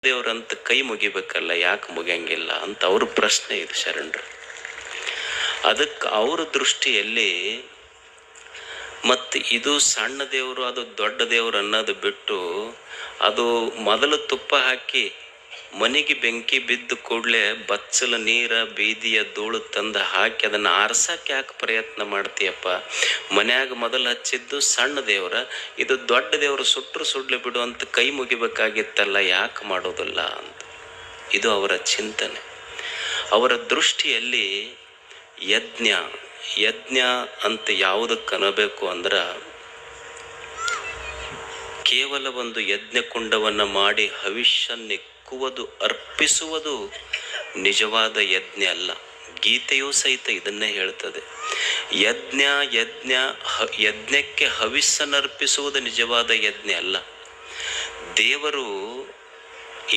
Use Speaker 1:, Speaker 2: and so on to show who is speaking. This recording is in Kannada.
Speaker 1: ದೇವ್ರಂತ ಕೈ ಮುಗಿಬೇಕಲ್ಲ, ಯಾಕೆ ಮುಗಿಯಂಗಿಲ್ಲ ಅಂತ ಅವ್ರ ಪ್ರಶ್ನೆ ಇದು ಶರಣರು. ಅದಕ್ಕೆ ಅವ್ರ ದೃಷ್ಟಿಯಲ್ಲಿ ಮತ್ತು ಇದು ಸಣ್ಣ ದೇವರು ಅದು ದೊಡ್ಡ ದೇವರು ಅನ್ನೋದು ಬಿಟ್ಟು, ಅದು ಮೊದಲು ತುಪ್ಪ ಹಾಕಿ ಮನೆಗೆ ಬೆಂಕಿ ಬಿದ್ದು ಕೂಡಲೇ ಬಚ್ಚಲ ನೀರ ಬೀದಿಯ ಧೂಳು ತಂದು ಹಾಕಿ ಅದನ್ನು ಆರ್ಸಕ್ಕೆ ಯಾಕೆ ಪ್ರಯತ್ನ ಮಾಡ್ತೀಯಪ್ಪ? ಮನ್ಯಾಗ ಮೊದಲು ಹಚ್ಚಿದ್ದು ಸಣ್ಣ ದೇವರ, ಇದು ದೊಡ್ಡ ದೇವರು ಸುಟ್ಟರು ಸುಡ್ಲಿ ಬಿಡು ಅಂತ ಕೈ ಮುಗಿಬೇಕಾಗಿತ್ತಲ್ಲ, ಯಾಕೆ ಮಾಡೋದಿಲ್ಲ ಅಂತ. ಇದು ಅವರ ಚಿಂತನೆ. ಅವರ ದೃಷ್ಟಿಯಲ್ಲಿ ಯಜ್ಞ ಅಂತ ಯಾವುದಕ್ಕೆ ಅನ್ನಬೇಕು ಅಂದ್ರೆ, ಕೇವಲ ಒಂದು ಯಜ್ಞ ಕುಂಡವನ್ನು ಮಾಡಿ ಹವಿಷ್ಯನ್ನೆಕ್ಕುವುದು ಅರ್ಪಿಸುವುದು ನಿಜವಾದ ಯಜ್ಞ ಅಲ್ಲ. ಗೀತೆಯೂ ಸಹಿತ ಇದನ್ನೇ ಹೇಳ್ತದೆ. ಯಜ್ಞಕ್ಕೆ ಹವಿಸ್ಸನ್ನರ್ಪಿಸುವುದು ನಿಜವಾದ ಯಜ್ಞ ಅಲ್ಲ. ದೇವರು